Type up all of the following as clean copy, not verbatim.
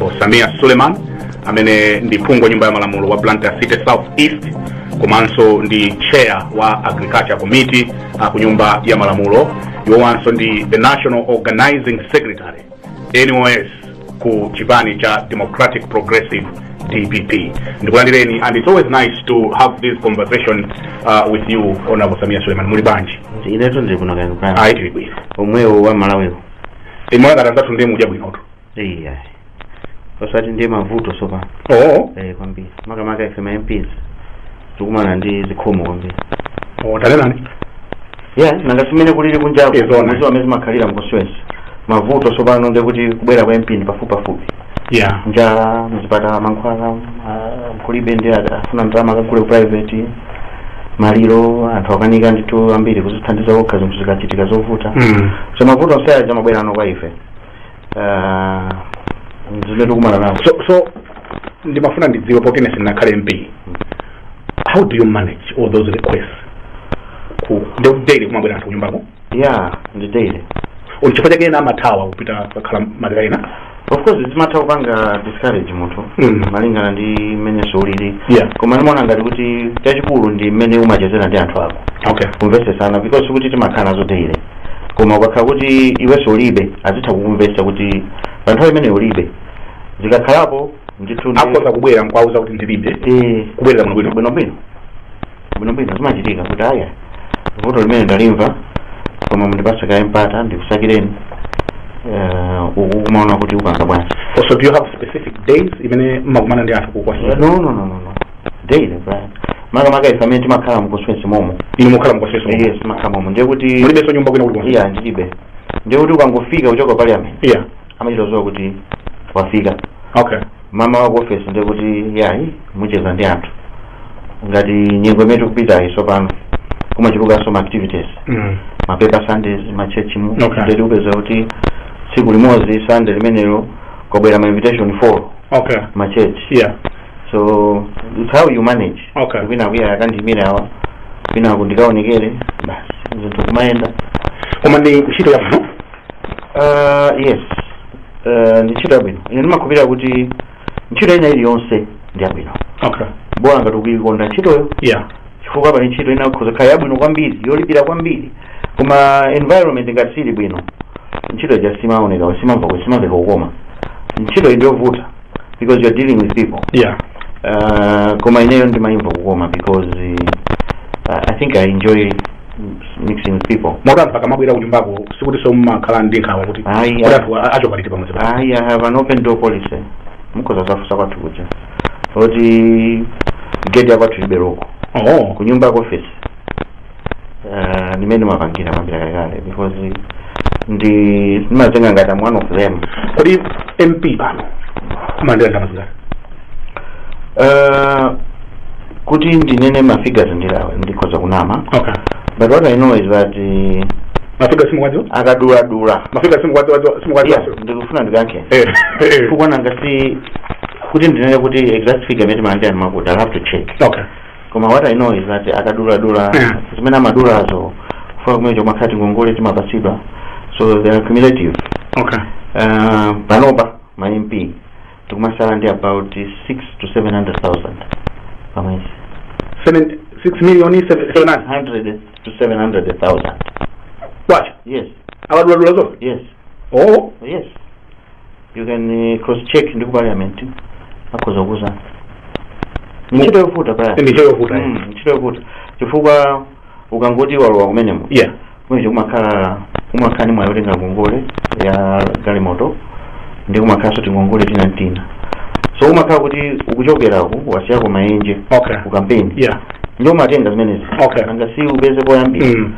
Honorable Samia Suleiman amene ndi phungu wa nyumba ya malamulo wa Blantyre City South East komanso ndi chair wa Agriculture Committee ku nyumba ya malamulo. Yowanso ndi the National Organizing Secretary NOS ku chipani cha Democratic Progressive DPP. Ndikulandireni, and it's always nice to have this conversation with you, Honorable Samia Suleiman. Muli banji? Ineto ndi kuno kanu pa. Ayi bwi. Omwewo wa Malawi. Imwe ngata tunde muja bwinoto. Iya. Osati ndi mavuto sopa. Oh. Kwambiri. Maka FM MPs. Tukumana ndi zikhomo kwambiri. Oh, tale nani? Yeah, nangasimene kulili kunjapo. Mwezo amezi makhalira mkoswensi. Mavuto sopa nonde kuti kubwera kwa MP ndi pafupi. Yeah. Njala mzipata mankhwala kulibe ndi afuna ndalama kule private maliro anthu akanika ndithu ambiri kuzithandiza okha zinthu zikachitika zovuta. So mavuto onse amabwera ano kwa ife. Ndile tukumana nawo. So ndimafuna ndidziwe pokene sinakhale MP. How do you manage all those requests? Ku daily kumabwera anthu kunyumbako? Yeah, ndi daily. Ulichofanya kena amathawa kupita kakhala madera ina? Of course it's matter upanga discourage munthu malingana ndi mmene solili. Yeah. Koma ndimona ngati kuti chachikulu ndi mmene umachezera ndi anthu ako. Okay. Kumvese sana because kuti timakhala nazo daily. Koma ukakhala kuti iwe solibe azitha kukumvesa kuti panthawi imene ulibe zikakhalapo ndithu akoza kubwera nkwauza kuti ndilibe kubwera bwino zimachitika kuti aya vuto limene ndalimva koma mundipasa kaye mpata ndikusakireni ukumaona kuti upanga bwanji. Also, do you have specific days imene makumana ndi anthu kukwasira? No. Daily, right. Maka ifamene timakhala mukoswensi momo. Inu mukhala mukoswensi momo? Yes, makhala momo. Ndiye kuti mulibe so nyumba kwina kuti yeah, ndilibe. Ndiye kuti ukangofika kuchoka parliament. Yeah. Amachitozowa kuti wafika. Okay. Mama wako office ndiye kuti yayi mucheza ndi anthu. Ngati nyengo imene tikupita iso pano kumachuluka some activities. Mapepa Sundays, machechi mu. Okay. Ndiye tikupeza kuti siku limodzi Sunday limenelo kwabwera ma invitation 4. Okay. Machechi. Yeah. So it's how you manage. Okay. Wina kuya akandimira awa. Wina kundikaonekere basi zinthu kumaenda. Koma ndi ntchito yabwino? Yes. Ndi ntchito yabwino. Ine ndimakhulupirira kuti ntchito ina iliyonse ndi yabwino. Okay. Bora ngati ukuyikonda ntchitoyo. Yeah. Chifukwa pali ntchito ina ikhoza kukhala yabwino kwambiri, yolipira kwambiri. Koma environment ngati sili bwino. Ntchito ja simaoneka, simamveka kukoma. Ntchito ndiyovuta because you're dealing with people. Yeah. Koma ineyo ndimayimva kukoma because I think I enjoy mixing with people. Mota mpaka mabwera kunyumbako sikuti so mmakhala ndi nkhawa kuti acho paliti pamodzi. I have an open door policy. Mukhoza zafusa kwathu kuja. Oti gate yakwathu liberoko. Oh. Kunyumbako office. Nimene mapangira mambira kale because ndimatenga ngati one of them. Kodi MP pano kumandira ndamazira? Kuti ndinene mafigures ndikhoza kunama. Okay. But what I know is that mafigures simukwadziwa? Akadula. Mafigures simukwadziwa? Yes, ndikufuna ndikanke. Kukwana ngati kuti ndinene kuti exact figure meti mandira makuti I'll have to check. Okay. Koma what I know is that akadula zimene amadulazo for kumene makati ngongole timapasidwa. So they are cumulative. Okay. Panopa my MP tukumasala ndi about 6 to 700,000 pamwezi. 6 million 700 to 700,000. What? Yes. Abadula zo? Yes. Oh. Yes. You can cross check ndi ku parliament. Akoza kuza. Ntchito yofuta baya. Ntchito yofuta. Ntchito yofuta. Chifukwa ukangoti walwa kumenemo. Yeah. Mwenje kumakhala ni mwayotenga ngongole ya galimoto ndi kumakhala soti ngongole tina. So umakhala kuti ukuchokerako wasiyako maenje. Okay. Ku campaign. Yeah. Ndio matenga zimenezi. Okay. Anga si ubeze poyambira.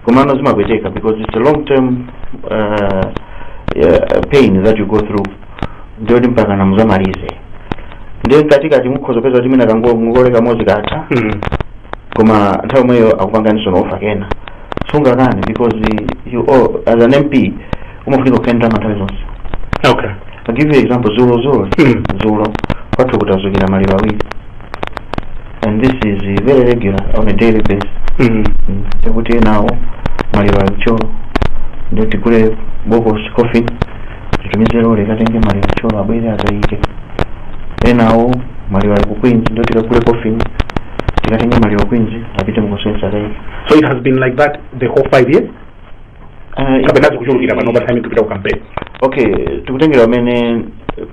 Kumano zimapeteka because it's a long term pain that you go through. Ndio mpaka na muzamalize. Ndio katika mukhozo peza kuti mina ngongole kamozi katha. Koma nthawi mweyo akupanganiso no offer kena. Sunga gani because you as an MP umafika kukenda matalizonse. Okay. I'll give you an example. Zulu watu kutazukira mali wawili, and this is very regular on a daily basis. Tekuti nao mali wacho ndio tikule boko coffee titumize lole katenge mali cholo abwere akaike enawo mali wali ku Queens ndio tikakule coffin tikatenge mali wa Queens apite mu consensus akaike. So it has been like that the whole 5 years. Kabenazo kuchulukira pano time tupita ku campaign. Okay, tukutengera wamene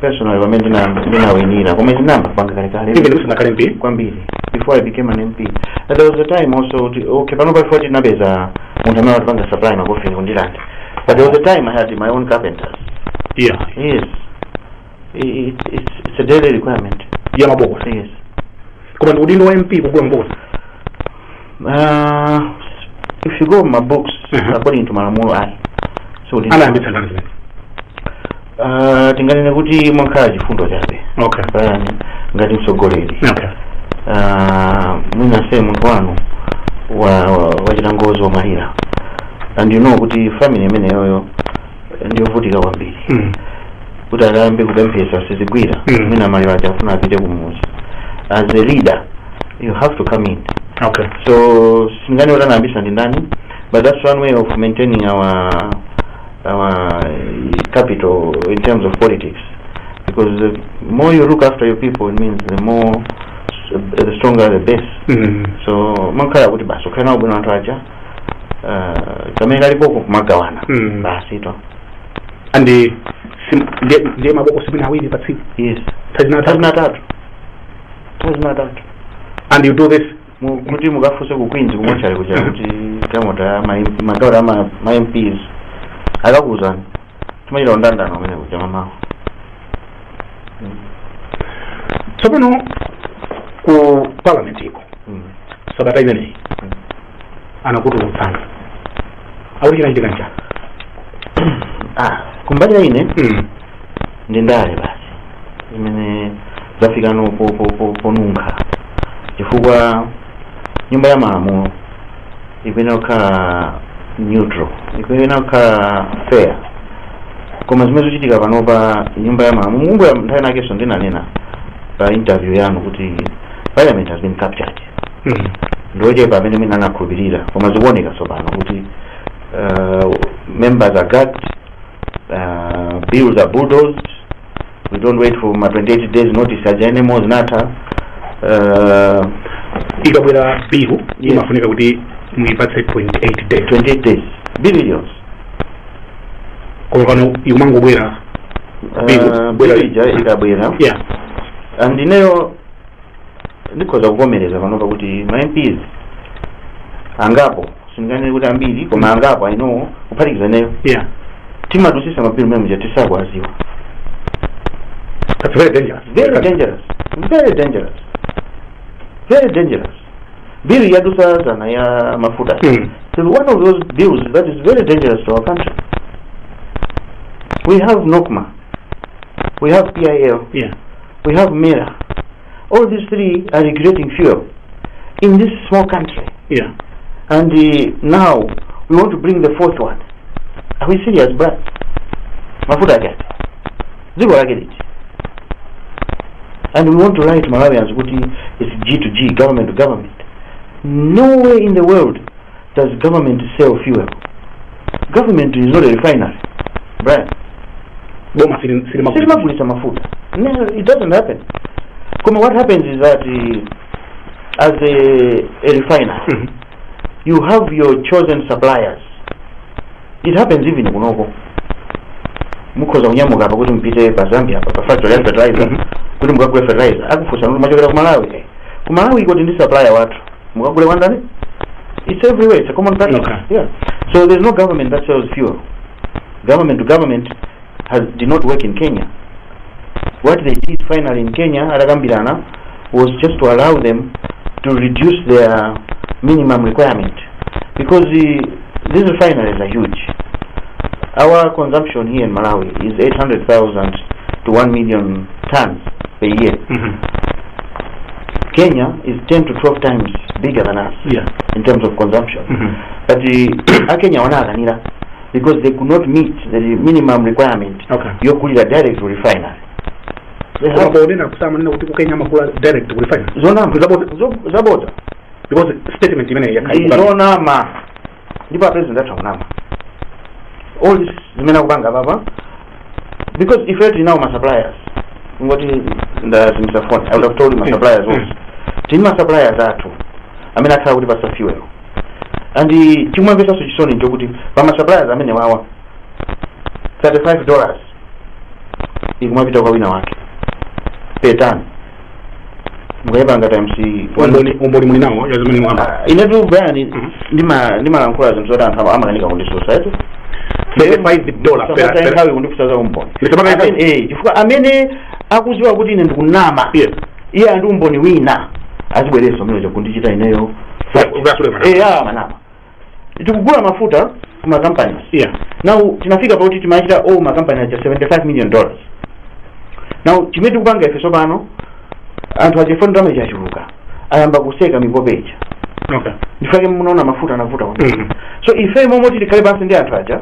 personally wamene ndina wenira koma izinamba panga kale even usina kale MP kwambiri before I became an MP. And there was a time also okay pano pa 40 nabeza muntu amene atipanga supply ma coffin kundilanda. But there was a time I had my own carpenters. Yeah. Yes. It's a daily requirement. Yeah, maboko. Yes. Koma ndudino wa MP kugula maboko. If you go my books according to Malamulo I. So ana ambitsa ndani. Tinganene kuti mwakhala chifundo chabe. Okay. Ngati msogoleri. Okay. Mwina se muntu wanu wa chitangozo wa malira. And you know kuti family imene yoyo ndiyo vutika kwambiri. Kuti akambe kupemphesa sizigwira. Mwina malira achafuna apite kumuzi. As a leader, you have to come in. Okay. So singani wala ambisa ndi ndani, but that's one way of maintaining our capital in terms of politics. Because the more you look after your people, it means the stronger the base. So mankaya kuti baso kana ubuna watu aja kamera liboko kumagawana basi to. And the maboko sibina hawini patsi. Yes. Tazina tatu. And you do this kuti mukafuse ku Queens kumochali kuja kuti kamota madora ma MPs akakuzana tumayira ndandana amene kuja mama. Tsopano ku parliament iko. Sabata imene anakuti utsanga. Awuli kana ndikanja. Kumbali ine ndi ndale basi. Imene zafika no ponunka. Chifukwa nyumba ya Malamulo ipena kukhala neutral, ipena kukhala fair. Koma zimene zochitika pano pa nyumba ya Malamulo mungu ya nthawi nakenso ndinanena pa interview yanu kuti parliament has been captured. Ndoje pamene mina nakhulupirira koma zikuoneka tsopano kuti members are gagged, bills are bulldozed. We don't wait for my 28 days notice anymore zinatha. Ikabwera bill imafunika kuti muipatse 28 days. 28 days. Billions. Kwa kano yumango bwera bill ikabwera. Yeah. And ineyo ndikoza kuvomereza panopa kuti ma MPs angapo singane kuti ambiri koma angapo I know kuphatikiza neyo. Yeah. Tima tusisa mabill memu jatisako aziwa. That's very dangerous. Very dangerous. Very dangerous. Very dangerous. Bill yadusa sana ya mafuta. So one of those bills that is very dangerous to our country. We have NOCMA. We have PIL. Yeah. We have MERA. All these three are regulating fuel in this small country. Yeah. And now we want to bring the fourth one. Are we serious, bruh? Mafuta gas. Zero I get it. And we want to write Malawians it's G to G, government to government. Nowhere in the world does government sell fuel. Government is not a refinery. Right? No, it doesn't happen. What happens is that as a refiner, you have your chosen suppliers. It happens even in Kunoko. Mukoza unyamuka hapa kuti mpite pa Zambia pa factory ya fertilizer kuti mukagule fertilizer akufusa kuti machokera ku Malawi. Ku Malawi iko ndi supplier watu mukagule wandani. It's everywhere. It's a common practice. Okay. Yeah. So there's no government that sells fuel. Government to government did not work in Kenya. What they did finally in Kenya, Aragambirana, was just to allow them to reduce their minimum requirement because these refineries are huge. Our consumption here in Malawi is 800,000 to 1 million tons per year. Kenya is 10 to 12 times bigger than us in terms of consumption. But Kenya wanaganira because they could not meet the minimum requirement. You could direct to refinery. They have direct to refinery. Zabota. Because statement Zonama. Nipa president Zonama. All this zimena kubanga baba. because if it now my suppliers ngoti Mr. Phone I would have told my suppliers also tima suppliers athu amene akhala kuti pasa fuel and chimwemvesa so chisoni njo kuti pa ma suppliers amene wawa $35 ikumapita kwa wina wake petan mukayipanga times umboni muli nawo yazimene mwamba inetu bayani ndima lankula zinthu zoti anthu amakanika kundisosa yetu $35 per nthawi kundifusaza umboni chifukwa amene akuziwa kuti ine ndikunama iye andi umboni wina azibwereso mene kundichita ineyo manama tikugula mafuta kuma companies now tinafika pauti timachita ma company aja $75 million now chimene tikupanga ife sopano anthu achifunda ndalama chachuluka ayamba kuseka mipopeja ndifake munaona mafuta anavuta so ife momoti tikhale pansi ndi anthu aja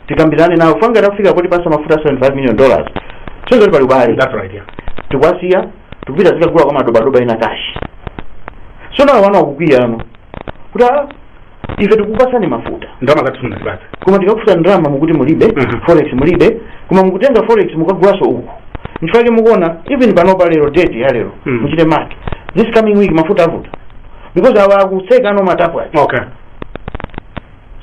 tikambirane nawo fanga takufika kuti pasa mafuta $75 million sonzo pali ubale tikwasiya tikupita zikagula kwa madobadoba ina kashi so nawo wana wakukwiya ano kuti ife tikupasani mafuta ndalama zatisunda zibati koma tikakufuta ndalama mukuti mulibe forex mulibe koma mukutenga forex mukagulaso uku nchifake mukuona even panopa lero date ya lero muchite mark this coming week mafuta avuta because awa kuseka no matapo ake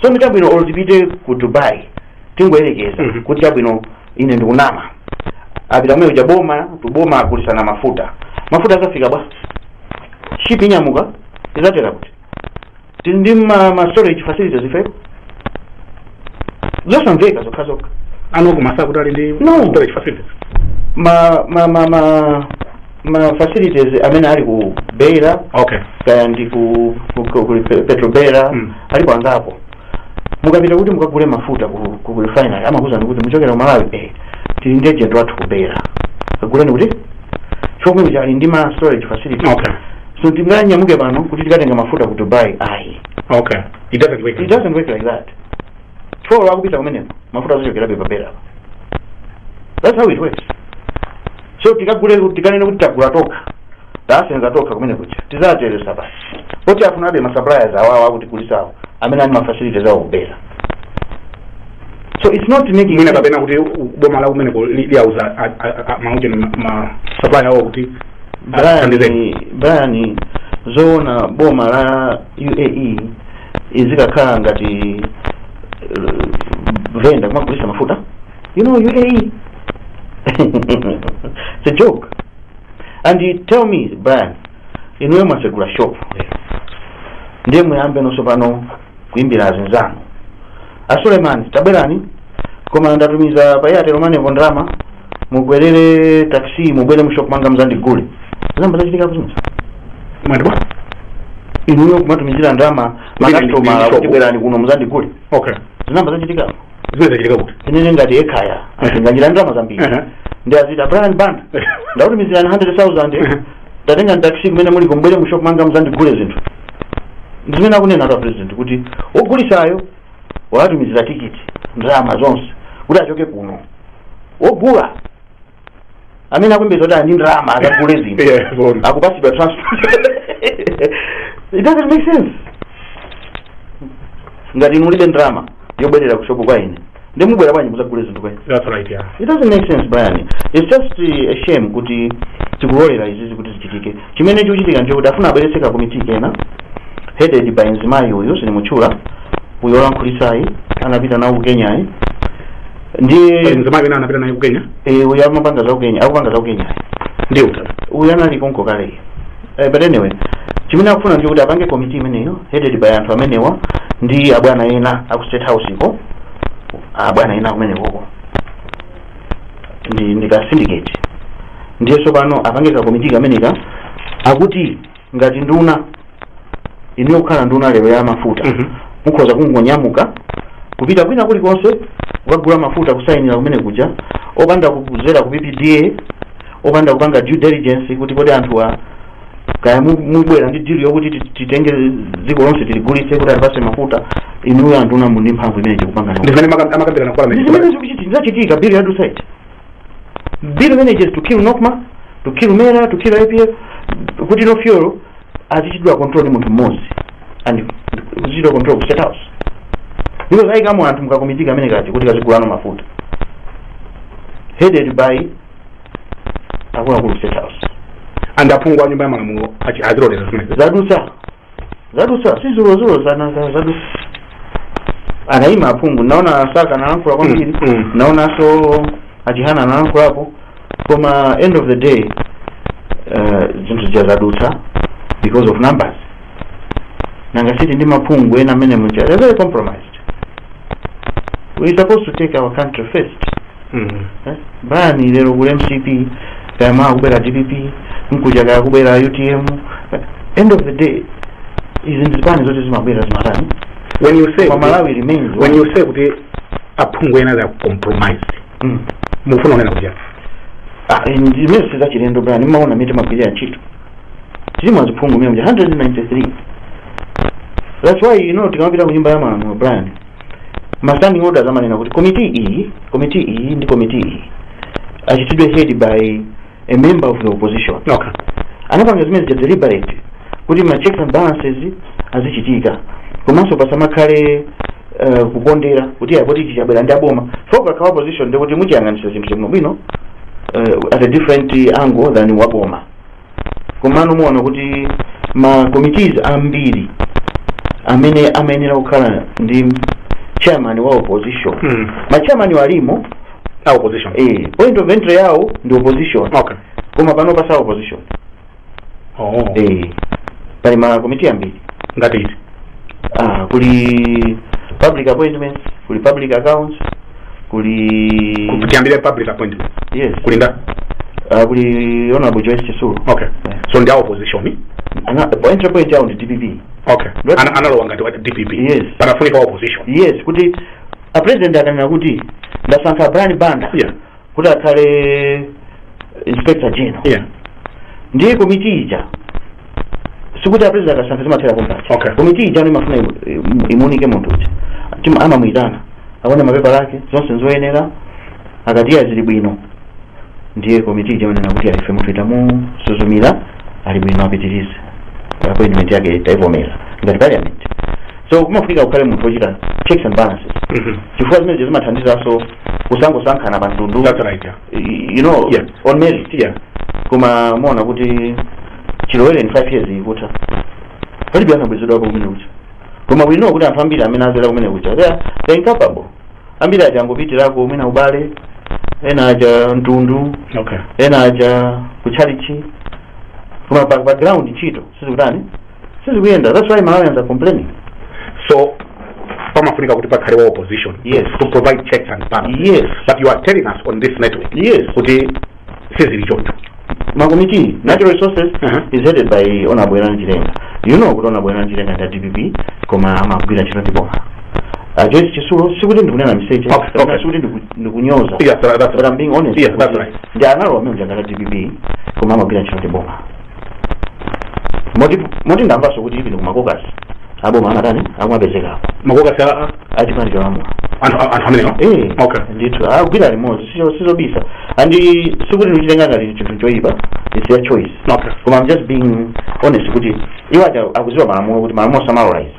so mitabwino olutipite ku Dubai tingoyerekeza kuti tabwino ine ndikunama apita mwe ujaboma tuboma akulisana mafuta azafika bwa shipping nyamuka izatera kuti tindima storage facilities ife zosamveka zokhazoka kumasa kuti ali ndi storage facilities ma facilities amene ali ku Beira kaya ndi ku Petrobera alipo angapo mukapita kuti mukagule mafuta ku refinery amakuza kuti muchokera Malawi tili ndi agent wathu ku Beira kagulani kuti chomwe chali ndi ma storage facilities so tinganyamuke pano kuti tikatenga mafuta ku Dubai it doesn't work like that chifukwa wakupita kumeneko mafuta azochokera pa Beira that's how it works so tikanene kuti tagula toka tasenza toka kumene kucha tizateresa basi poti afunabe ma suppliers awawa kuti kulisawo amene ali ma facilities awo kubera so it's not making mina kapena kuti boma la kumene liauza mauje ma supplier awo kuti Brian zona boma la UAE izikakhala ngati venda kumagulisa mafuta UAE it's a joke. And you tell me, Brian, inuwe mwasegula shop ndiye muyambe nosopano kuimbira azinzano Suleiman tabelani koma ndatumiza payate romane vondrama mugwerere taxi mubwere mu shop manga mzandi gule zamba zachitika business mwandwa inuwe kumatumizira ndama makastoma kutibwerani kuno mzandi gule zamba zachitika kuti inene ngati ekaya atinganjira ndama zambiri ndi azita Brian band ndautumizira 100,000 tatenga taxi kumene muli kumbwere mu shop manga mzandi gule zinthu ndimene akunena ata president kuti ogulisayo watumizira tikiti ndalama zonse kuti achoke kuno ogula amene akumbeza kuti andi ndalama akagule zinthu akupasidwa transport it doesn't make sense ngati mulibe ndalama yobwerera ku shop kwa ine ndimubwera bwanyi muzagule zinthu kwene that's right it doesn't make sense Brian it's just a shame kuti tikulolera izizi kuti zichitike chimene chikuchitika nje kuti afuna abwereseka committee kena headed by Nzimayi uyu sinimuchula uyo olankhulitsayi anapita nawo ku Kenya ndiye Nzimayi wina anapita nawo ku Kenya uyo amapanga za ku Kenya akupanga za ku Kenya ndiye utala uyo anali konko kale but anyway chimene akufuna nje kuti apange committee imeneyo headed by anthu amenewa ndi abwana ena aku State House iko abwana ena kumene koko ndi ka syndicate ndiye sopano apange ka committee kameneka akuti ngati nduna ine ukhala nduna lero ya mafuta mukhoza kungonyamuka kupita kwina kuli konse ukagula mafuta kusainira kumene kuja opanda kuzera ku PPDA opanda kupanga due diligence kuti kodi anthu kaya mubwera ndi deal yokuti titenge dziko lonse tiligulitse kuti alipase mafuta inuyo anduna mundi mphamvu imene chikupanga nawo ndimene amakambira na kwala ndimene zikuchitika bill ya site bill managers to kill Nokma to kill Mera to kill IPF kuti no fuel azichidwa control ni munthu mmodzi and zero control ku State House because ayi kama anthu mukakomitika amene kati kuti kazigulano mafuta headed by akuluakulu State House. And aphungu a nyumba ya malamulo aziloleza zimene zadusa sizulozolo zadusa anayima aphungu naona saka nalankhula kwambiri naona so achihana nalankhulapo koma end of the day zinthu zadusa because of numbers nanga siti ndi maphungu ena amene munja they're very compromised. We're supposed to take our country first. Bani lero kule MCP kama kubera DPP mkuja kubera UTM end of the day izindipani zote zimabera zimatani. When you say Malawi remains when you say kuti aphungu ena za compromise mufuna unena kuti ndimene siza chilendo bani maona mite magwirira ntchito tili mwaziphungu 193. That's why tikamapita ku nyumba ya malamulo Brian standing orders amanena kuti committee iyi ndi committee iyi achitidwe head by a member of the opposition. Okay. Anapanga zimene zija deliberate kuti ma checks and balances azichitika komanso pasamakhale kukondera kuti yapoti chichabwera ndi aboma foka ka opposition ndikuti muchiyang'anisa zinthu bwino at a different angle than waboma. Komano muona kuti ma committees ambiri amene amayenera kukhala ndi chairman wa opposition. Ma chairman walimo opposition. Point of entry yao ndi opposition. Okay. Koma pano pasa opposition. Pali ma committee ambiri ngati iti kuli public appointments, kuli public accounts, kuli kutiambira public appointments. Yes. Kulinda kuli honorable Joyce Chisulu. Okay. So ndi opposition entry point yao ndi DPP. Okay. Analowa ngati wa DPP. Yes. Panafunika opposition. Yes, kuti a president akanena kuti ndasankha Brian Banda. Yeah. Kuti akhale inspector general. Yeah. Ndiye committee ija sikuti a president akasankha zimathera kumpata. Okay. Committee ija imafuna imunike munthu uja amamuyitana aone mapepa lake zonse nzoyenera akatiya zili bwino ndiye committee ija imanena kuti ife munthu itamu suzumira ali bwino apitirize appointment yake taivomera ngati parliament. So kumafika ukhale munthu wochita checks and balances. Chifukwa zimene zimathandizaso kusangosankhana pa mtundu. That's right. Yeah. On merit. Yeah. Koma muona kuti chilowere in 5 years ikuta palibe anabwezedwa pa kumene kucha. Koma we know kuti anthu ambiri amene azera kumene kucha they're incapable. Ambiri aja angopitirako mwina ubale ena aja mtundu. Okay. Ena aja kuchalichi koma background ntchito sizikuyenda. That's why Malawians are complaining. So pamafunika kuti pakhale wa opposition. Yes. To provide checks and balances. Yes. But you are telling us on this network. Yes. Kuti sizili choncho. My committee, natural resources, is headed by Honorable Enan Chirenga. You know what Honorable Enan Chirenga and DPP, koma amagwira chino tiboma. Joyce Chisulu, sikuti ndikunena message. Okay. Sikuti ndikunyoza. Yes, that's but I'm being honest. Yes, that's right. Ndi analo amene mjangala DPP, koma amagwira chino tiboma. Moti ndamvaso kuti ivi kumakokasi. Aboma amatani, amabezeka. Makokasi achipani chalamula. Anthu amene. Okay. Ndithu agwira limodzi sizobisa. And sikuti ndichitenga ngati chinthu choyipa. It's their choice. Okay. Koma I'm just being honest kuti iwo akuziwa malamulo kuti malamulo samalorize.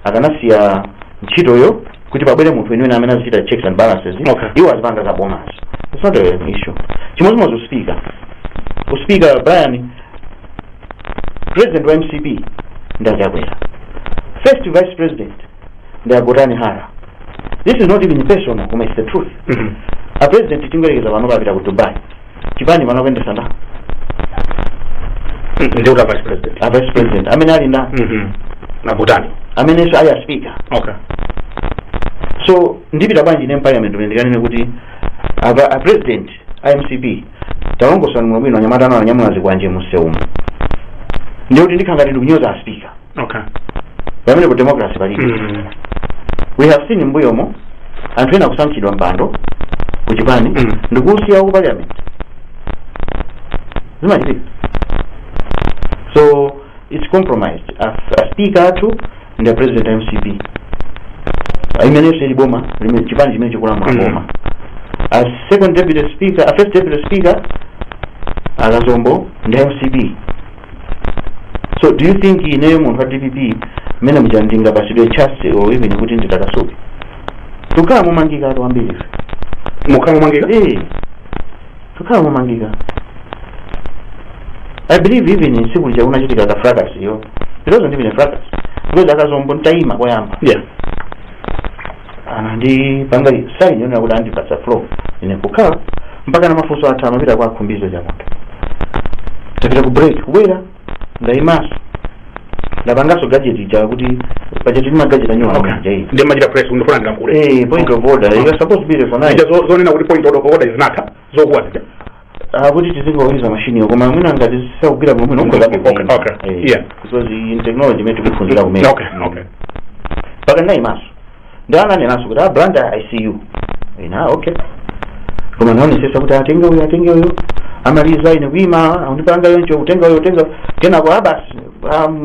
Akanasiya ntchitoyo kuti pabwere munthu weniweni amene azichita checks and balances. Okay. Iwo azipanga za bonus. It's not an issue. Chimodzimodzi uspeaker Brian president wa MCP ndazakwera. First vice president ndagotani hara. This is not even personal, koma it's the truth. A president tingorekeza vano vapita ku Dubai. Chipani vano kwendesa nda. Ndio vice president. A vice president. Amene ali nda. Na Butani. Amene so aya speaker. Okay. So ndipita bwanji ne parliament ndikanene kuti a president IMCP talongosa ni mwino nyamatana na nyamula zikwanje museumu. Ndio kuti ndikhanga ndikunyoza a speaker. Okay. Pamene ku democracy bali. We have seen mbuyomo anthu ena kusankhidwa mpando kuchipani ndikusiya ku parliament. Zimachitika. So it's compromised. A speaker to the president MCP. Imene seli boma chipani chimene chikulamula boma. A second deputy speaker, a first deputy speaker akazombo ndi MCP. So do you think ineyo munthu wa DPP mene mujandinga pasidwe chance or even kuti nditakasuke tukhala mumangika atu ambiri mukhala mumangika tukhala momangika. I believe even siku lija unachitika ka fracas yo. It wasn't even a fracas. Because akazombo ntaima koyamba. Yeah. Ndi pangali sai nyona kuti andipatsa flow ine kukhala mpaka na mafunso atano pita kwa khumbizo cha moto. Tapita ku break kubwera ndaimaso ndapangaso gadget ja kuti budget ni gadget anyola okay. Ndi majira press undofuna ndilankule point of order you are supposed to be there for night zone na kuti point of order is not zokuwaza kuti tizingoweza machine yo koma mwina ngati sakugwira bwino nokhoza okay yeah because in technology metu kufunzira kumene okay paka ndaimaso ndana nenaso kuti branda ICU ina okay koma naone sasa kuti atenge uyo amaliza ine kuima undipanga yoncho utenga tena kwa basi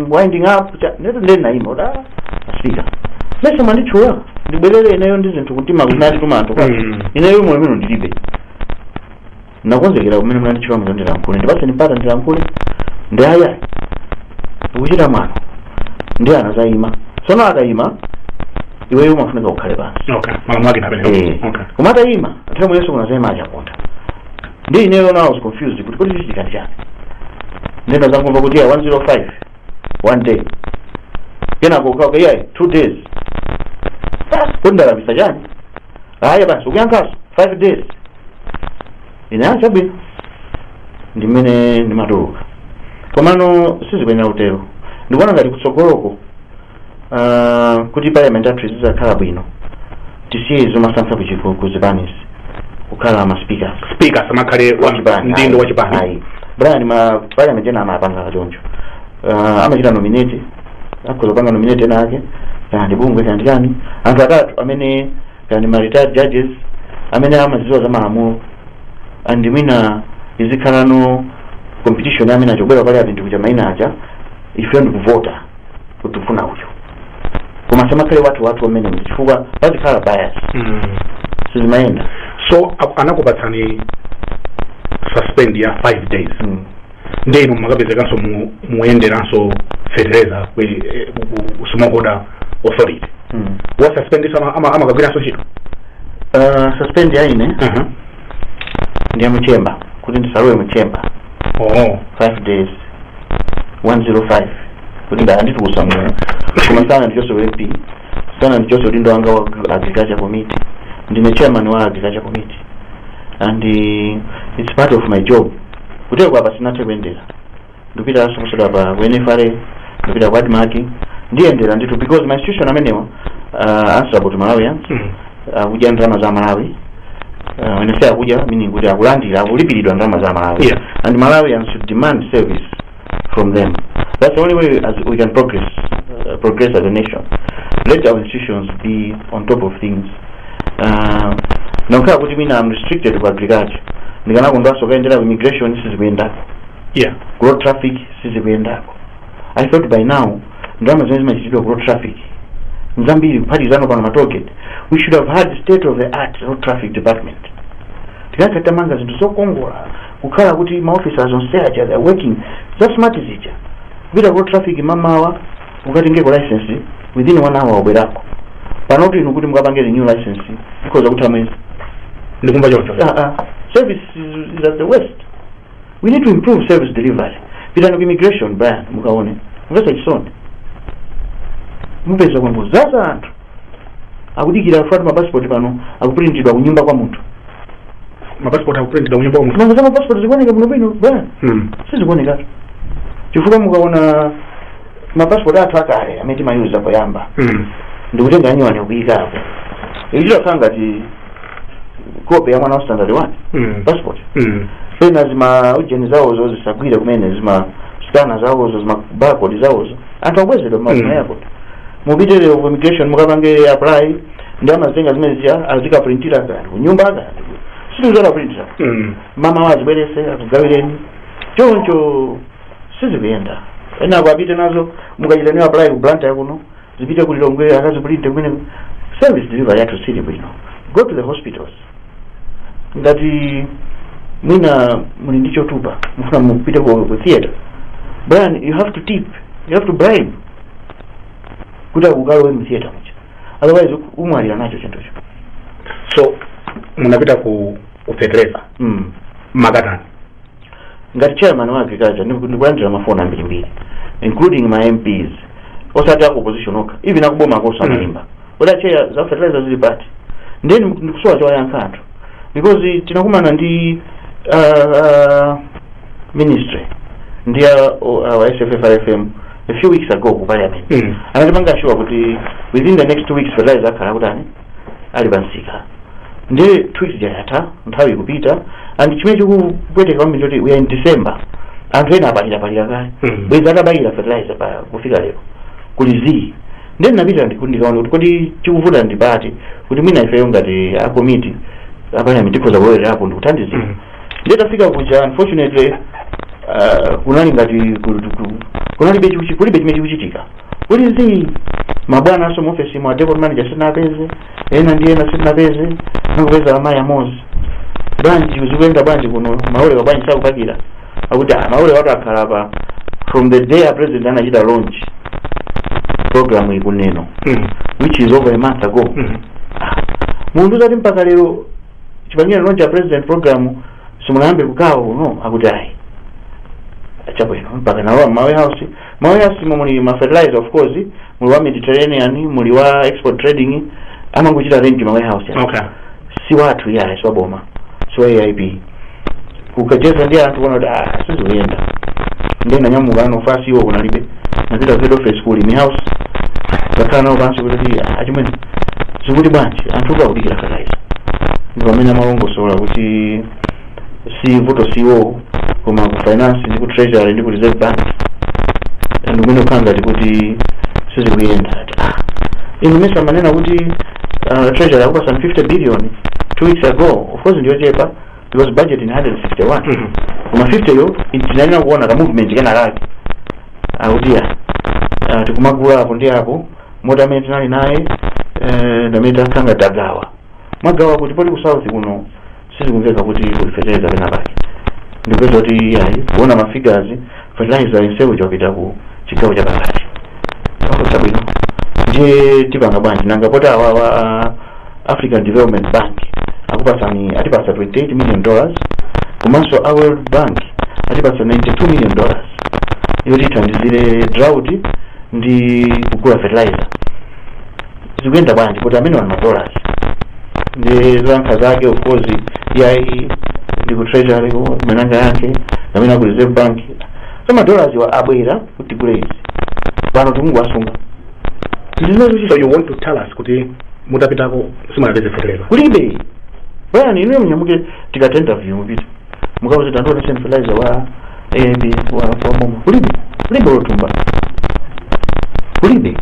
winding up neto ndena imo da speaker lesa mandichura ndibelele inayo ndizinthu kutima kunali tumato kwa inayo mwe mino ndilibe nakonzekera kumene mwana ndichura mwe ndilankule ndibase nipata ndilankule ndi aya ukuchita mano ndi anazaima sono akaima iweyo umafunika ukhale basi okay malamu ake napene okay kumata ima athamu yeso kunazema achakonda ndi ineyo now I was confused kuti chichitikani chani ndenda zangomva kuti 105 one day kena kuka yeah 2 days kunda kabisa chani haya basi ukiankaso 5 days inaacha bwino ndimene ndimatuluka komano sizikwena utero ndikuona ngati kutsogoloko kuti parliamentary zizakhala bwino tisiye izo masansa kuzibanisi kukhala ma speakers amakhale ndindo wa chipani Brian ma parliament ena amapanga kachoncho amachita nominate akozopanga nominate nake kandi bungwe kandi yani anthu atatu amene kandi ma retired judges amene amaziwa za malamulo and mina izikhala no competition amene achobwera pale apindu kuja maina aja ife ndikuvota kuti tufuna uyo koma samakhale watu amene mchifukwa bazikhala bias sizimaenda so anakupatsani suspend ya 5 days ndeno makabezekanso muyenderanso federeza small order authority wa suspend sama amakagwiranso ntchito suspend ya ine ndiya mchemba kuti ndisalowe mchemba 5 days 105 kuti ndanditukusa mwe koma sana ndichoso MP sana ndichoso lindo wanga wa agriculture committee ndine chairman wa agriculture committee and it's part of my job kuteko apa sinathe kuendera ndipita aso kusoda pa wenefare ndipita kwa admaki ndiendera nditu because my institution amenewa answerable to Malawians kuja ndalama za Malawi when I say akuja meaning kuti akulandira akulipiridwa ndalama za Malawi and Malawians should demand service from them. That's the only way as we can progress as a nation. Let our institutions be on top of things. Now kuti mina I'm restricted to agriculture. Ndikana kundaso kaendera immigration sizikuenda. Road traffic sizikuenda. I thought by now ndama zinezima chitidwa road traffic. Nzambiri party zano pana target. We should have had state of the art road traffic department. Tikakata manga zintu sokongola kukhala kuti ma officers on stage they are working just smart zija. Vita road traffic mamawa ukatengeko license within 1 hour obwerako. Panoti inokuti mukapanga new license because akutameza ndikumba chocho service is at the west. We need to improve service delivery. Vita no immigration ban mukaone ngasa chisonde mupeza kwambo zaza anthu akudikira kufuata mapassport pano akuprintidwa kunyumba kwa munthu mapassport akuprintidwa kunyumba kwa munthu manga passport zikuoneka muno bwino bwana sizikuoneka chifukwa mukaona mapassport athu akale amene timayuza poyamba ndikutenga anyuwani kuyika apo ichiro kangati kope ya mwana wa standard 1 passport pena zima ujeni zawozo zisagwire kumene zima scanner zawozo zima barcode zawozo anthu akwezedwa mama yako mubitele of immigration mukapange apply ndama zenga zimene zija azika printira kana nyumba kana sizo za printer mama wazibelese akugawireni choncho sizikuyenda ena kwapita nazo mukachitaniwa apply ku branch yakuno zipite ku Lilongwe akaziprinte kumene service delivery yathu sili bwino. Go to the hospitals ngati mwina muli ndicho tupa mfuna mupite ku theater Brian, you have to tip, you have to bribe kuta kugalo mu theater mucha otherwise umwalira nacho chintu cho. So munapita ku federeza Magatani ngati chairman wa agriculture ndikulandira mafoni ambirimbiri including my MPs osati ako opposition oka even akuboma akosa maimba oda chair za fertilizer zili pati then ndikusowa chawa yankanthu because tinakumana ndi ministry ndi SFFRFM a few weeks ago ku parliament anatipanga sure kuti within the next 2 weeks fertilizer akhala kutani ali pansika ndi 2 weeks jayatha nthawi ikupita and chimene chikupweteka kwambiri choti we are in December anthu ena apalira kale bweza atabayira fertilizer pa kufika lero kuli zii then napita ndikundikaona kuti chikuvuta ndipati kuti mwina ifeyo ngati a committee apalira tikhoza kuwerera apo ndikuthandizira ndetafika kuja unfortunately kunali ngati kunalibe chimene chikuchitika kuli zii mabwana aso mu office mu deputy manager sinapeze ena ndi ena sinapeze ngopeza amayi amozi banji uzikuenda banji kuno maule wa banji sakupakira akuti maule watu akhala pa from the day a president anachita launch program ikuneno which is over a month ago mundu zati mpaka lero chipangira launch a president program simunayambe kukawo no akuti ayi chabwino mpaka nawa mawe house muli ma fertilizer of course muli wa Mediterranean muli wa export trading amangochita range mawe house okay si watu ya swaboma so AIB kukacheza ndia anthu kuona sizoyenda ndena nyamuka ano fasi iwo kunalibe napita head office kuli mi house takana nawo pansi kuti achimene zikuti bwanji anthu akudikira fertilizer ndipo amene amalongosola kuti si voto siwo koma ku finance ndi ku treasury ndi ku reserve bank ndimene ukanga kuti sizikuyenda inu mesa manena kuti treasury akupasa 50 billion 2 weeks ago of course ndiyo chepa because budget in 161 koma 50 yo tinalina kuona ka movement kana lake akutia tikumagula apo ndi apo moda amene tinali naye ndameta kanga tagawa magawa kuti pali ku south kuno sizikumveka kuti kulifeteleza pena pake ndipeza kuti yayi kuona ma figures fertilizer insewu chopita ku chigawo cha pakati akosabwino ndiye tipanga bwanji nanga pota wa African Development Bank atipasa $28 million komanso a World Bank atipasa $92 million yoti ithandizire drought ndi kugula fertilizer zikuyenda bwanji kuti amene wana dollars ndi zankha zake of course yayi ndi ku treasury ko mananga yake amene ku reserve bank sama dollars wa abwera kuti gulezi pano tumungwasunga. So you want to tell us kuti mutapitako simunapeze fertilizer kulibe bwana inu mnyamuke tikatenda view mpita mukawo zitandona fertilizer wa AIB wa bomba kulibe rotumba kulibe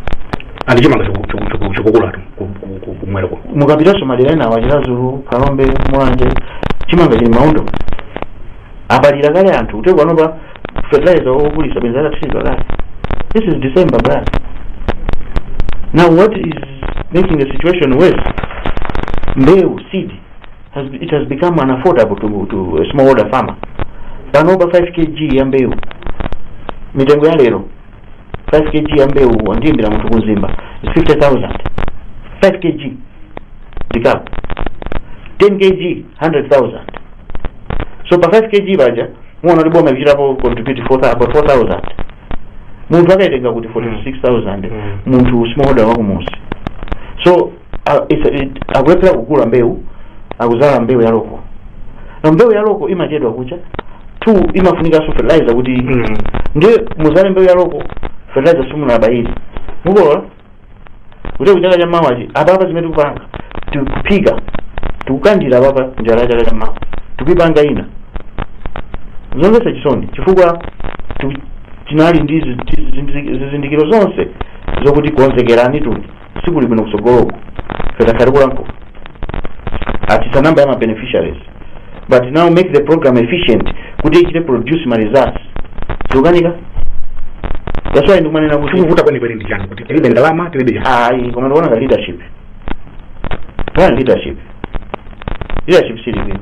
andijimanga chukukula tu kumweleko mukapita Somalia na wachilazulu Kalombe Mwanje chimanga chili maundo abalira kale anthu utekwa nopa fertilizer okulisa benzala tishidwa kale. This is December, brother. Now what is making the situation worse? Mbeu seed has become unaffordable to a smallholder farmer. Panoba 5 kg ya mbeu mitengo ya lero 5 kg ya mbeu ndimbira mtu kunzimba is 50,000. 5 kg dikapo 10 kg 100,000. So pa 5 kg baja mwana libo mabijirapo contribute 4,000. Muntu akaitenga kuti 46,000 muntu smallholder wakumusi. So akulepera kugula mbeu akuzala mbeu ya loko. Na mbeu ya loko imachedwa kucha tu imafunika so fertilizer kuti ndiye muzale mbeu ya loko fertilizer sumu na baili mugola kuti kuchaka cha mawaji apa zimene kupanga tukupiga tukukandira baba njala cha mawa tukipanga ina zonse chisoni chifukwa tinali ndizi zizindikiro zonse zokuti konzekerani tu siku libino kusogoloko fetakarikulanko ati a number of beneficiaries, but now make the program efficient could actually produce my results. So that's why ndumani na kuvuta kwa nipeli ndijani kuti ile ndalama tele kama unaona leadership. Kwa leadership siri bino.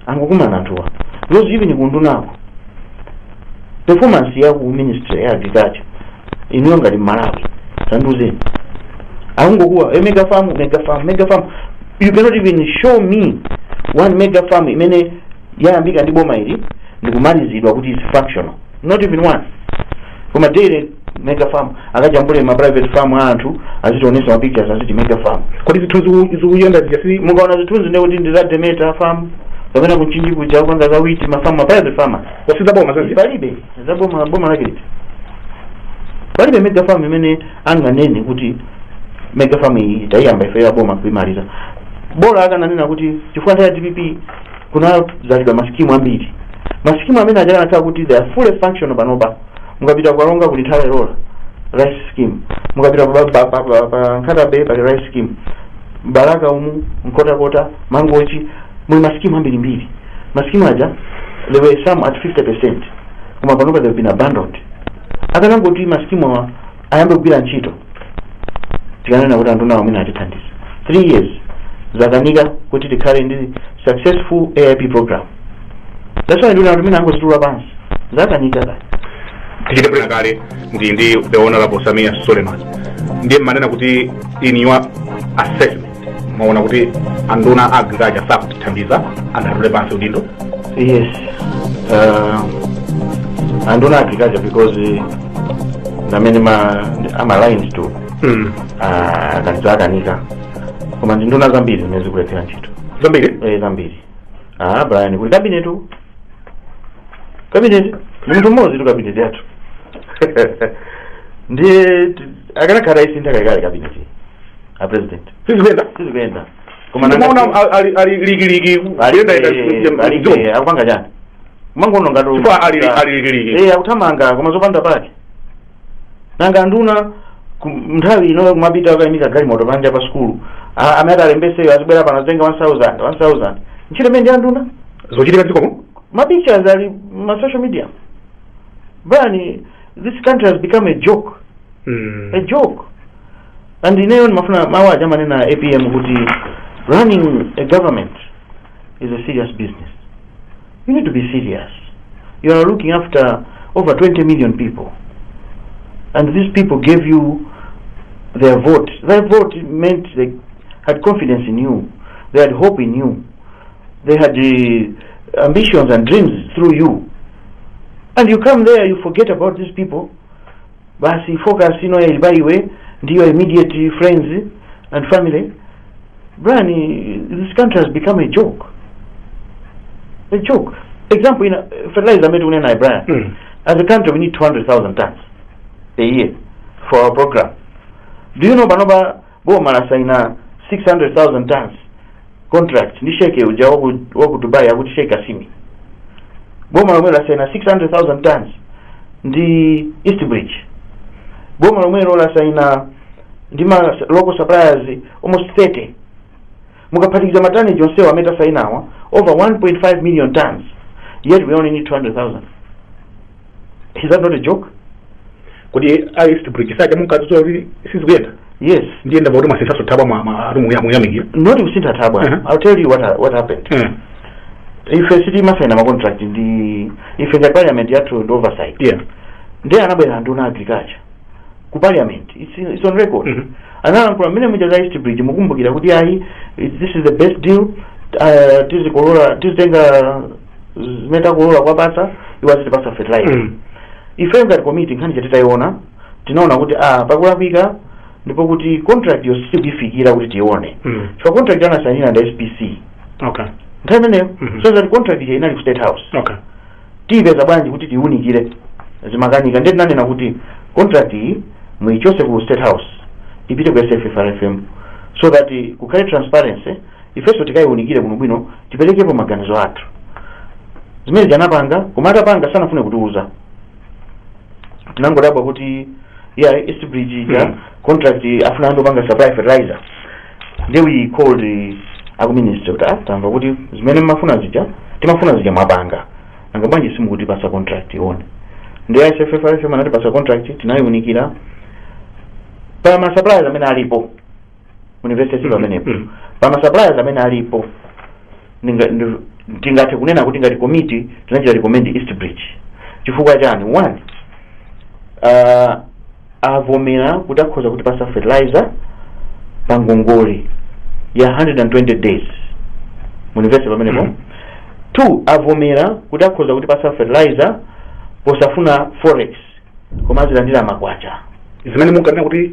Angokuma nantuwa. Those even kundu nako. Performance ya ku ministry ya agriculture inonga li Malawi. Sanduze. Angokuwa mega farm. You cannot even show me 1 mega farm imene yayambika ndi boma ili ndikumalizidwa kuti is functional, not even one. Koma daily mega farm akajambule ma private farm anthu azitonesa ma pictures aziti mega farm. Kodi zithunzi zikuyenda zikasi mukaona zithunzi ndikuti ndi za Demeter farm kapena kuchinji kuja kupanga za wheat ma farm private farmers. Wasiza boma sasa. Palibe za boma lake. Palibe mega farm imene anganene kuti mega farm iyi tayamba ife ya boma kuimaliza. Bora akananena kuti chifukwa cha DPP kuna zalidwa masikimu ambiri. Masikimu amene ajana nataka kuti they are fully functional panopa. Mukapita kualonga kuti nthawi rola rice scheme, mukapita pa Nkatabe pa rice scheme, Baraka umu Nkota Mangochi muli masikimu ambiri. Masikimu aja there were some at 50%. Koma panopa they have been abandoned. Akanango kuti masikimu ayambe kugwira ntchito. Tikanena kuti anthu nawo amene atithandiza 3 years zakanika kuti tikhale ndi successful AIP program. That's why nduna tumina ango situla pansi zakanika kale tichitepena kale ndi the honorable Samia Suleiman ndiye manena kuti in your assessment maona kuti anduna agriculture sakutithandiza angatule pansi udindo. Yes, anduna agriculture because namene I'm aligned to zakanika koma nduna zambiri zimene zikulephera ntchito zambiri. Brian kuli cabinet muntu mmodzi tu cabinet yathu ndiye akanakhala isintha kale cabinet a president sizikuyenda koma naona ali ligi akupanga chani mangono ngati ali ligi akuthamanga koma zopanda pake nanga nduna nthawi ino kumapita akayimika galimoto panja pa skulu amene alembeseyo azibwera pano azenga 1000 ntchito imene ndi anduna zochitika dzikomo ma pictures are ma social media. Bani, this country has become a joke. A joke. And in even mawa jamani na APM kuti running a government is a serious business. You need to be serious. You are looking after over 20 million people. And these people gave you their vote. Their vote meant they had confidence in you. They had hope in you. They had ambitions and dreams through you, and you come there, you forget about these people. But you focus, by the way, and your immediate friends and family. Brian, this country has become a joke. A joke. Example, in fertilizer, Brian. As a country, we need 200,000 tons a year for our program. Do you know, Banoba Boma sign 600,000 tons contract ni sheke uja woku Dubai akuti sheke asimi boma lomwela saina 600,000 tons ndi East Bridge boma lomwela saina ndima local suppliers almost 30 mukapatikiza matani jonse wa meta sainawa over 1.5 million tons, yet we only need 200,000. Is that not a joke? Kodi East Bridge saja mukazo sizigenda. Yes. Ndienda bado masisa sotaba marumu ya mingi. Not usita tabwa. I'll tell you what happened. If a city must sign a contract if the parliament had to oversight. Yeah. They are not doing agriculture. Ku parliament. It's on record. Another problem East Bridge mukumbugira kuti ayi this is the best deal. Tizi kolora tizenga meta kolora kwa basa iwazi basa fertilizer. Ife ngati committee nkhani chatitaiona tinaona kuti pakulakwika ndipo kuti contract yo sibifikira kuti tione. So contract yana sainira na SPC. Okay. Nthane so that contract ije inali ku State House. Okay. Tiveza bwanji kuti tiunikire zimakanika ndeti nanena kuti contract iyi muichose ku State House ipite ku SFFRFM so that kukhale transparency ifeso tikaiunikire kuno bwino tipelekepo maganizo athu. Zimene janapanga kumata panga sana fune kutiuza. Tinangodabwa kuti East Bridge contract afuna ndo panga supply fertilizer. Then we called the minister tamva kuti zimene timafuna zija mabanga. Nanga bwanji simu kuti pasa contract ione. Ndio SFFRFM anati pasa contract tinaiunikira pa ma suppliers amene alipo. University pamenepo. Pa ma suppliers amene alipo. Tingathe kunena kuti ngati committee tinachita recommend East Bridge. Chifukwa chani? One, avomera kuti akhoza kuti pasa fertilizer pangongole ya 120 days munivese pamenepo. 2 avomera kuti akhoza kuti pasa fertilizer posafuna forex koma azilandira magwacha zimene munkanena kuti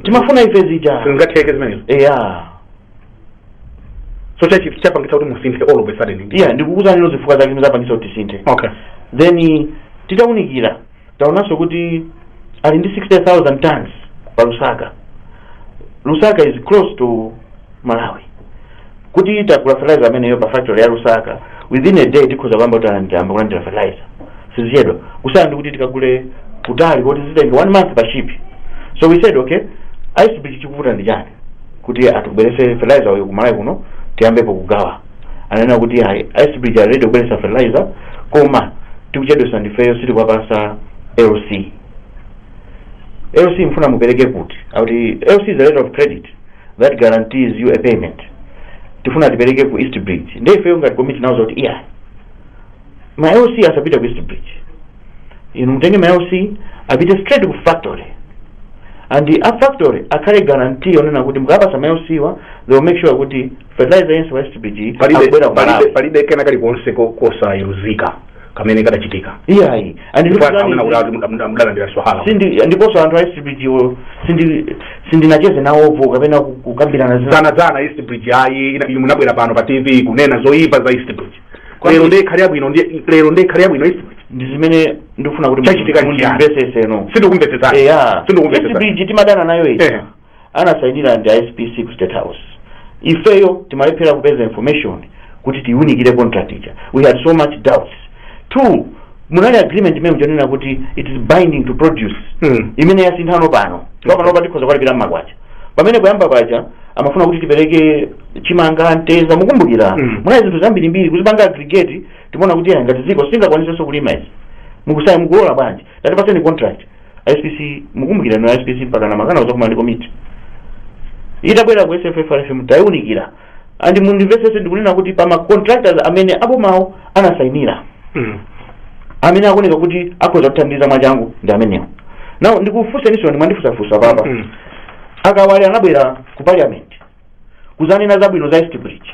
timafuna ife zija singatheke zimenezo. So chapangitsa kuti musinthe all of a sudden. ndikukuza nino zifukwa zake zapangitsa kuti tisinthe. Okay. Then titaunikira taonanso kuti ali ndi 60,000 tons pa Lusaka. Lusaka is close to Malawi. Kuti itakula fertilizer ameneyo pa factory ya Lusaka within a day tikhoza kwamba utandamba kulandira fertilizer. Siziyedwa kusana ndi kuti tikagule kutali kuti zitenge 1 month pa ship. So we said okay, ICBG chikuvuta ndi chani kuti atubwerese fertilizer wayo kumalawi kuno tiyambepo kugawa. Anena kuti ICBG are ready kubweresa fertilizer koma tikuchedwesa ndifeyo siti kwapasa LC. LC mfuna mupereke kuti auti LC is a letter of credit that guarantees you a payment. Tifuna tipereke ku East Bridge. Ndiye ifeyo ngati committee nawo zoti ma LC asapita ku East Bridge. Mutenge ma LC apite straight ku factory. And the factory akhale guarantee onena kuti mukapasa ma LC wa they will make sure kuti fertilizer yense wa East Bridge palibe kena kaliponse kosayiruzika kamene kadachitika. And mdalandira swala ndiponso anthu a East Bridge sindinacheze nawopo kapena kukambirana zana East Bridge ayi munabwera pano pa TV kunena zoyipa za East Bridge. Lero ndekhali yabwino East Bridge ndi zimene ndikufuna kuti mundimveseseno. Sindikumvesesana. East Bridge timadana nayo anasainira ndi ISPC ku State House. Ifeyo timalephera kupeza information kuti tiunikire contract ija. We had so much doubts. 2 munali agreement imene mjonena kuti it is binding to produce. Imene yasinthano pano pano patikhoza kwalipira magwacha pamene kuyamba pacha amafuna kuti tipereke chimanga nteza mukumbukira munali zinthu zambirimbiri kuzipanga aggregate timona kuti ngati ziko singakwanisa kulima izi mukusaya mukulola bwanji tatipaseni contract ISPC mukumbukira no ISPC mpaka na makana uzakuma ndi committee itabwera ku SFFRFM tayunikira and mundivesese ndikunena kuti pama contractors amene apo mawo anasainira amene akoneka kuti akhoza kuthandiza mwachangu ndi amenewo. Now ndikufunsa niso ndimandifusafusa papa akawali anabwera ku parliament kuzanena zabwino za East Bridge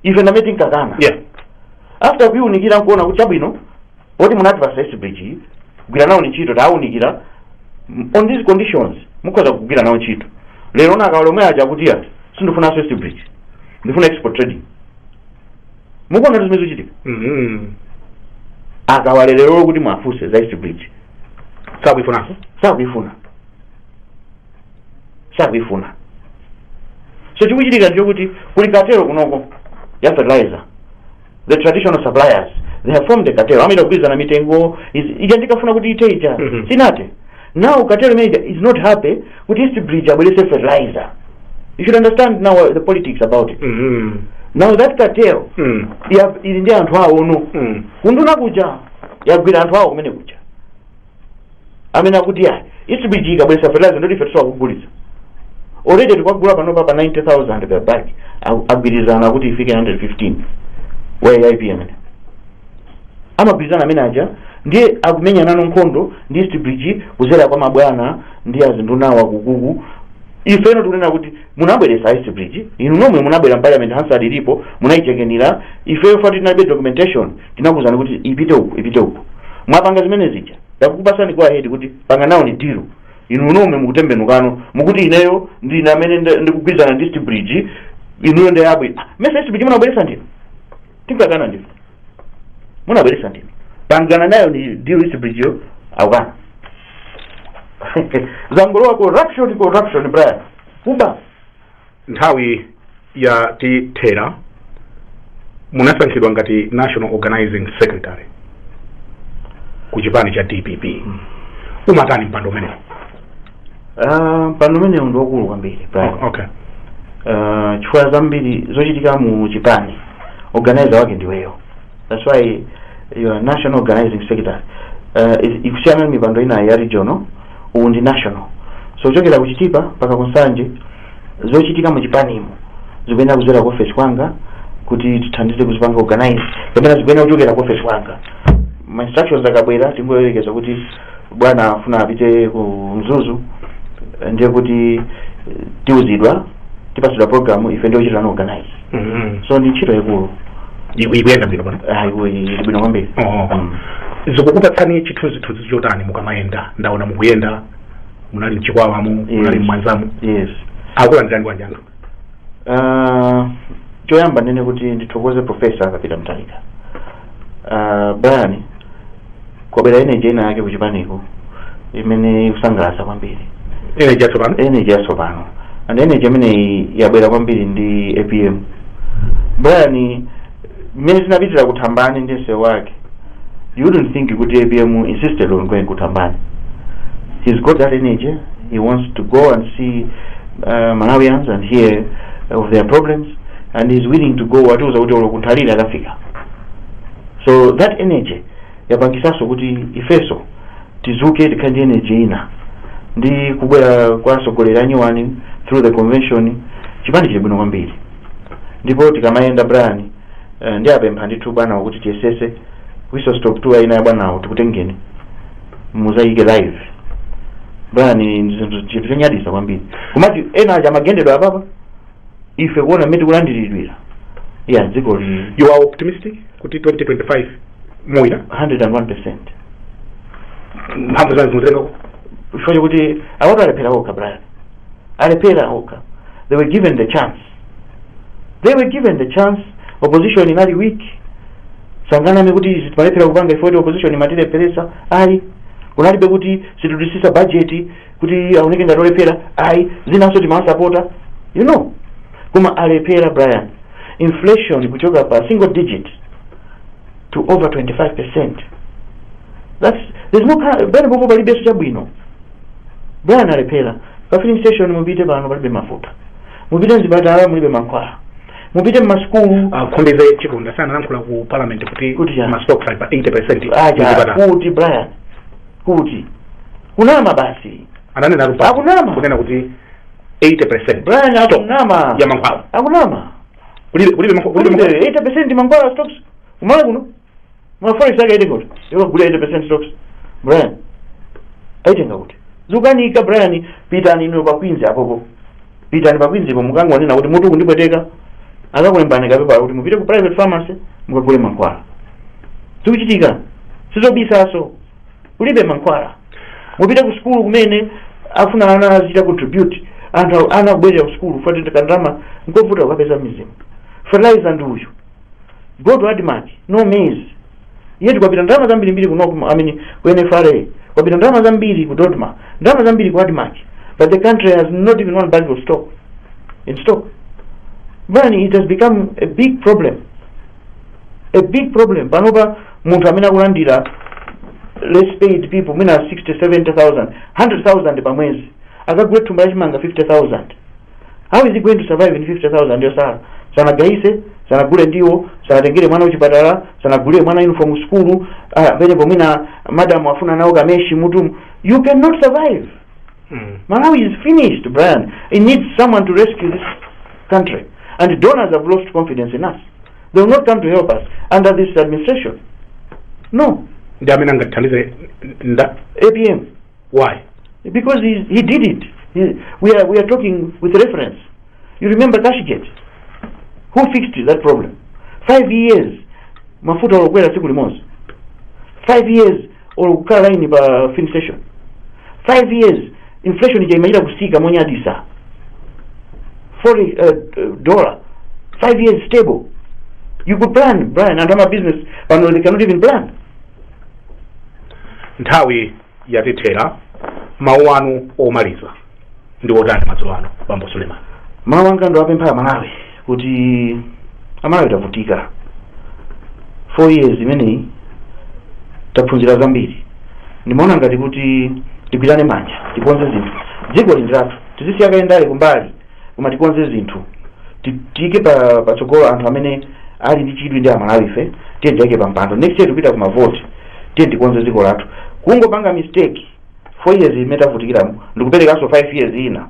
ife ndameti nkakana. After kuyunikira nkuona kuti chabwino poti munati pa East Bridge kugwira nawo ntchito tawunikira on these conditions mukhoza kugwira nawo ntchito. Lero na akawali omwe aja kuti sindifuna East Bridge ndifuna export trading mukuona zimene zochitika. Akawali lero kuti mwafuse za East Bridge sakuifuna. So chikuchitika njokuti kuli katero kunoko ya fertilizer. The traditional suppliers they have formed a cartel. Amida kugwiza na mitengo ija ndikafuna kuti iteja sinate. Now cartel manager is not happy with East Bridge abulese fertilizer. You should understand now the politics about it. Now that cartel ndi anthu awo uno kunduna kuja yagwira anthu awo kumene kuja amene akuti East Bridge ikabwesa fertilizer ndoti ife tisakuguliza already tikagula pano pa 90,000 per bag agwirizana kuti ifike 115 where IPM amagwirizana amene aja ndiye akumenyana nkhondo ndi East Bridge kuzera kwa mabwana ndi azindunawa kukuku. Ifeno tunena kuti munabweresa East Bridge inu nomwe munabwera parliament Hansard ilipo munaichekenira ifeyo fati tinabe documentation tinakuzana kuti ipite uku mwapanga zimene zija takukupasani kwa head kuti panga nawo ni deal inu nomwe mukutembenukano mukuti ineyo ndi amene ndikugwizana ndi East Bridge inu ndi yabwe mesa East Bridge munabweresa ndino tinkakana ndino munabweresa ndino pangana nayo ni deal East Bridge yo awukana. Zangolowa corruption Brian kuba nthawi ya tithera munasankhidwa ngati National Organizing Secretary ku chipani cha DPP. Umatani mpando umenewo? Mpando umenewo ndi wakulu kwambiri Brian. Okay. Chifukwa zambiri zochitika mu chipani organizer wake ndiweyo. That's why you are National Organizing Secretary. Ikusiyana mipando ina ya regional undi national. So chokera kuchitipa paka konsanje zochitika mu chipani imo zipenda kuzera ku office kwanga kuti tithandize kuzipanga organize kapena zipenda kuchokera ku office kwanga. My instructions zakabwera tingoyerekeza kuti bwana afuna apite ku Mzuzu ndiye kuti tiuzidwa tipasula program ife ndio chitano organize so ni chito yakulu ikuyenda bwino bwana bwino kwambiri zikukupatsani chithunzi chotani mukamayenda ndaona mukuyenda munali mchikwawamu munali mwanzamu yes akulandirani kwanjanga choyamba nene kuti ndithokoze professor akapita Mtalika Brian kwabera energy ina yake kuchipaniko imene kusangalatsa kwambiri energy yatsopano and energy imene yabwera kwambiri ndi APM Brian mmene tinapitira kuthambani ndi msewu wake you wouldn't think kuti APM insisted on going kuthambani. He's got that energy. He wants to go and see Malawians and hear of their problems, and he's willing to go watuza kuti kuntalira akafika. So that energy yapangisaso kuti ifeso tizuke tikandi energy ina ndi kubwera kwa sogolera nyuwani through the convention chipandi chibwino kwambiri. Ndipo tikamayenda Brian ndi apempha ndithu bwana kuti tiyesese wiso stop tour ina ya bwana tikutengeni muzaike live. Brian chinthu chenyadisa kwambiri. Kumati ena aja magendedwa apapa ife kuona mmene tikulandiridwira. Yeah, dziko li. You are optimistic kuti 2025 moira 101%. Mphamvu zangu zimuzengako. Shoye kuti awatu alepera oka Brian. Alepera oka. They were given the chance. Opposition inali weak. Sangana mekuti zitimalepera kupanga ifoti opposition imatire peresa ali kunalibe kuti situdisisa budget kuti aoneke ngatolepera ai zinaso timasapota you know kuma alepera Brian. Inflation kuchoka pa single digit to over 25%. There's no bene bobo bali beso chabwino. Brian alepera pa filling station mubite bano bali mafuta mubite nzibadala mulibe mankwala mubite mmaskulu kondeze chikunda sana namkula ku parliament kuti mastock side pa 80% aja kuti Brian kuti kunama basi ananena rupa akunama kunena kuti 80% Brian akunama ya mankwala akunama kulibe 80% mankwala stocks umala kuno mwafari saka ide kuti yo kule 80% stocks Brian aitenga kuti zukanika Brian pitani ino pa Queens apopo pitani pa Queens po mukango nena kuti mutu kundipweteka akakulembana kapepa kuti mupite ku private pharmacy mukagule mankwala zikuchitika sizobisaso kulibe mankwala mupite ku school kumene afuna ana azita contribute ana kubwera ku school fuati kandama nkovuta ukapeza mizimu fertilizer ndi uyu go to Admark no maize yetu kwapita ndama zambiri mbiri kuno ku NFRA kwapita ndama zambiri ku Dodma ndama zambiri ku Admark but the country has not even one bag of stock in stock. But it has become a big problem panopa muntu amene akulandira less paid people mina 60-70,000 100,000 pa mwezi akagule thumba lachimanga 50,000. How is he going to survive in 50,000 ndio sanagaise sanagule ndiwo sanatengere mwana uchipatala sanagule mwana uniform school pene pomina madam afuna nawo kameshi mutu you cannot survive. Malawi is finished Brian. It needs someone to rescue this country, and donors have lost confidence in us. They will not come to help us under this administration. No. APM. Why? Because he did it. We are talking with reference. You remember Kashigate? Who fixed that problem? 5 years. Mafuta olokwera siku limozi. 5 years olukala line pa fin station. 5 years inflation ijaimaira kusika mwenye adisa. $40 5 years stable. You could plan, Brian, and I'm a business, but no, they cannot even plan. Ntawi yatitera mawanu omaliza ndi wotani mazulano Bambo Suleiman. Mawanga ndo apempha Malawi kuti Malawi tavutika 4 years imene taphunzira zambiri. Ndimaona ngati kuti tipirane manja tikonze zinthu dziko lindiratu tizisiya kaendali kumbali koma tikonze zinthu tike pa tsogolo anthu amene ali ndi chidwi ndi Amalawi ife tiye jake pa mpando next year tupita kuma vote tiye tikonze dziko lathu kungopanga mistake 4 years imetavutikiramu ndikuperekaso 5 years ina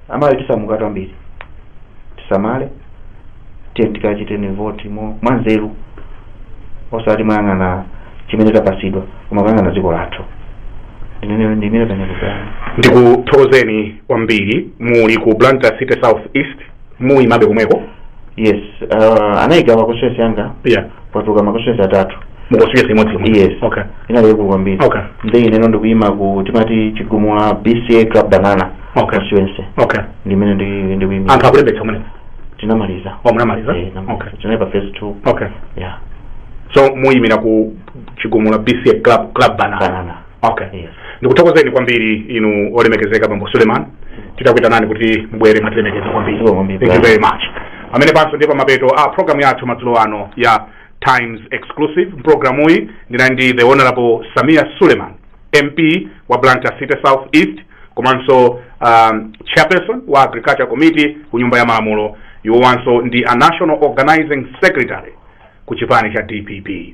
Amalawi tisamuka twambiri tisamale tiye tikachiteni vote mwanzeru osati mwang'ana chimene tapasidwa koma kuyang'ana dziko lathu. Ndikuthokozeni kwambiri muli ku Blantyre City South East muyimabe kumweko. Yes, anaigawa constituency yanga. Yeah. Patuka makonstituency atatu. Mukonstituency imodzi. Yes. Okay. Inaleko kwambiri. Okay. Ndi ine ndo kuyima ku timati Chigumula BCA Club Banana. Okay. Constituency. Okay. Ndimene ndi kuyima. Anthu akulembetsa kumene. Tinamaliza. Munamaliza? Okay. Tinaipa phase 2. Okay. Yeah. So muyimira ku Chigumula BCA Club Banana. Okay. Yes. Ndikuthokozeni kwambiri inu olemekezeka Bambo Suleiman. Titakuitanani kuti mubwere matilemekeza kwambiri. Thank you very much. Amene panso ndipo mapeto program yathu madzulo ano ya Times Exclusive. Programu hii ndi the Honorable Samia Suleiman, MP wa Blantyre City South East, komanso chairperson wa Agriculture Committee ku nyumba ya malamulo, yuwanso ndi a National Organizing Secretary ku chipani cha DPP.